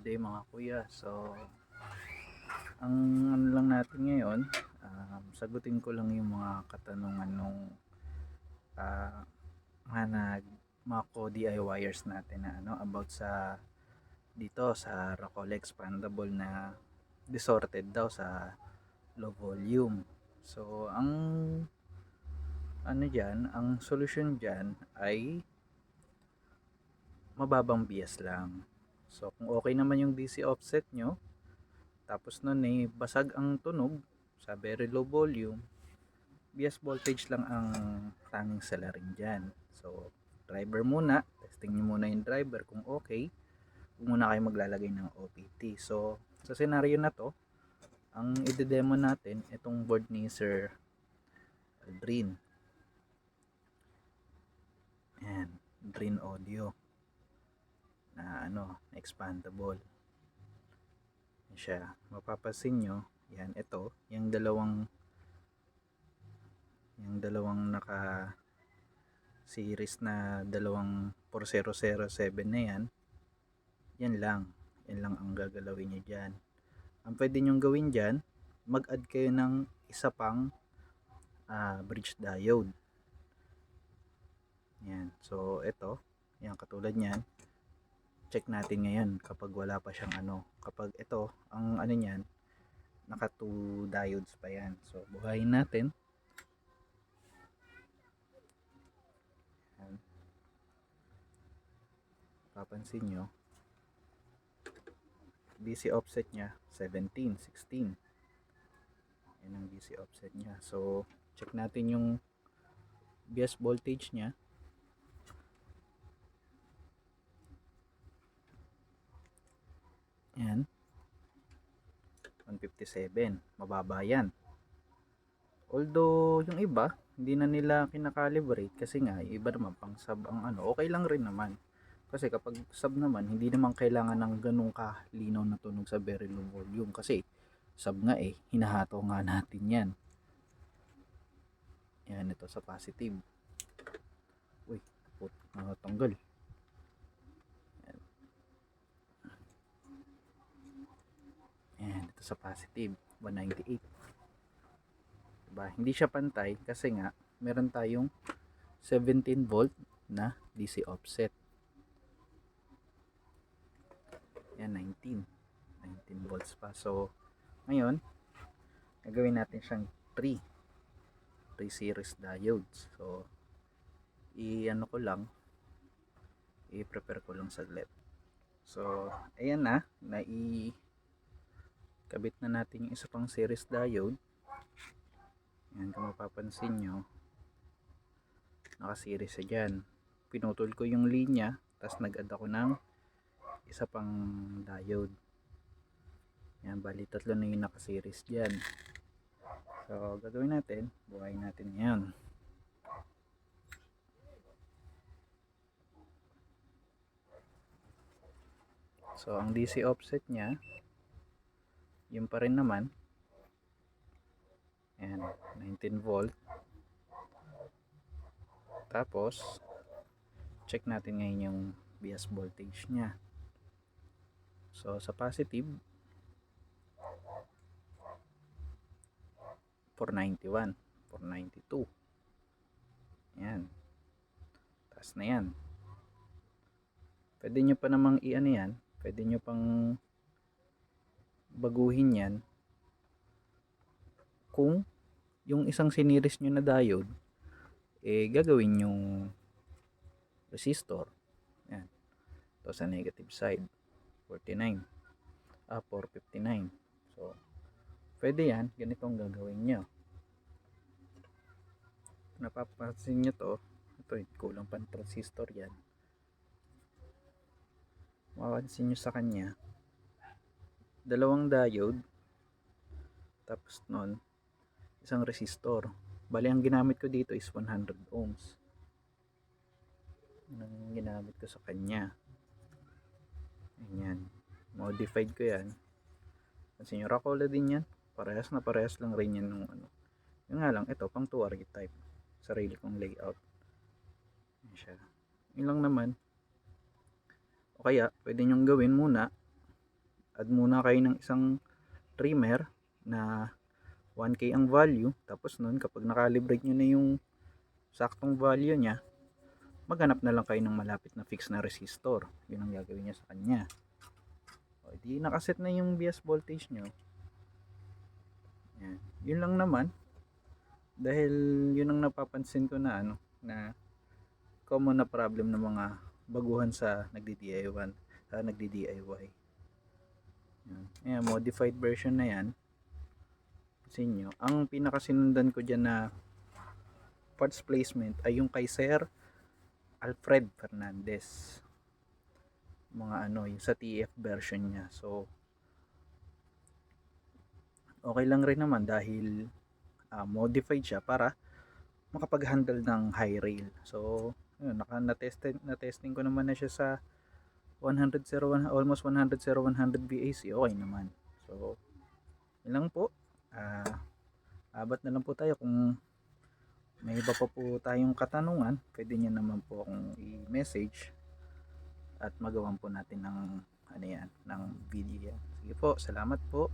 Good day mga kuya. So, ang ano lang natin ngayon, sagutin ko lang yung mga katanungan nung ah, mga mga co-DIYers natin na ano about sa dito sa Rockall expandable na disorted daw sa low volume. So, ang ano diyan, ang solusyon diyan ay mababang bias lang. So, kung okay naman yung DC offset nyo, tapos nun basag ang tunog sa very low volume, bias voltage lang ang tanging salarin dyan. So, driver muna, testing nyo muna yung driver kung okay, kung muna kayo maglalagay ng OPT. So, sa scenario na to, ang i-demo natin, itong board ni Sir Aldrin. Ayan, Aldrin Audio na expandable. Yan siya. Mapapansin nyo, yan, ito, yung dalawang naka series na dalawang 4007 na yan lang ang gagalawin nyo dyan. Ang pwede nyong gawin dyan, mag-add kayo ng isa pang bridge diode. Yan, so ito, yan, katulad nyan, check natin ngayon kapag wala pa siyang kapag ito, ang nyan, naka 2 diodes pa yan. So buhayin natin. Yan. Papansin nyo, DC offset nya 17, 16. Yan ang DC offset nya. So check natin yung bias voltage nya. Yan, 157, mababa yan. Although yung iba hindi na nila kinakalibrate kasi nga yung iba naman pang sub ang okay lang rin naman. Kasi kapag sub naman, hindi naman kailangan ng ganung kalinaw na tunog sa very low volume. Kasi sub nga hinahato nga natin yan. Yan, ito sa positive. Uy, tanggal. Yan, ito sa positive, 198. Diba? Hindi siya pantay kasi nga meron tayong 17 volt na DC offset. Yan, 19 volts pa. So ngayon gagawin natin siyang 3 series diodes. So i-prepare ko lang saglit. So ayan na, kabit na natin yung isa pang series diode. Yan, kung mapapansin nyo, naka-series siya dyan. Pinutol ko yung linya, tapos nag-add ako ng isa pang diode. Yan, bali tatlo na yung naka-series dyan. So gagawin natin, buhayin natin ngayon. So ang DC offset nya, yun pa rin naman. Ayan, 19 volt. Tapos check natin ngayon yung bias voltage nya. So sa positive, 491, 492. Ayan, taas na yan. Pwede nyo pa namang yan, pwede nyo pang baguhin yan kung yung isang siniris nyo na diode gagawin yung resistor. Yan, ito sa negative side, 49, 459. So pwede yan, ganitong gagawin nyo. Napapansin nyo to, ito kulang pa ng transistor yan. Mapapansin nyo sa kanya, dalawang diode, tapos nun isang resistor. Bali ang ginamit ko dito is 100 ohms. Ang ginamit ko sa kanya. Ayan, modified ko yan. Pansin nyo, Rockall din yan. Parehas lang rin yan nung yun nga lang, ito pang 2 archetype, sarili kong layout. Yan siya. Yun lang naman. O kaya pwede nyong gawin muna, Add muna kayo ng isang trimmer na 1K ang value. Tapos nun, kapag nakalibrate nyo na yung saktong value niya, maghanap na lang kayo ng malapit na fix na resistor. Yun ang gagawin nyo sa kanya. O, di nakaset na yung bias voltage nyo. Yan. Yun lang naman. Dahil yun ang napapansin ko na na common na problem ng mga baguhan sa nagdi-DIY. Yan. Ayan, modified version na yan. Sa inyo, ang pinakasinundan ko dyan na parts placement ay yung kay Sir Alfred Fernandez, mga yung sa TF version niya. So okay lang rin naman dahil modified siya para makapag-handle ng high rail. So yun, na-testing ko naman na siya sa 100 almost 100 VAC. Okay naman. So yun lang po. Abat na lang po tayo. Kung may iba pa po tayong katanungan, pwede nyo naman po akong i-message at magawan po natin ng ng video yan. Sige po, salamat po.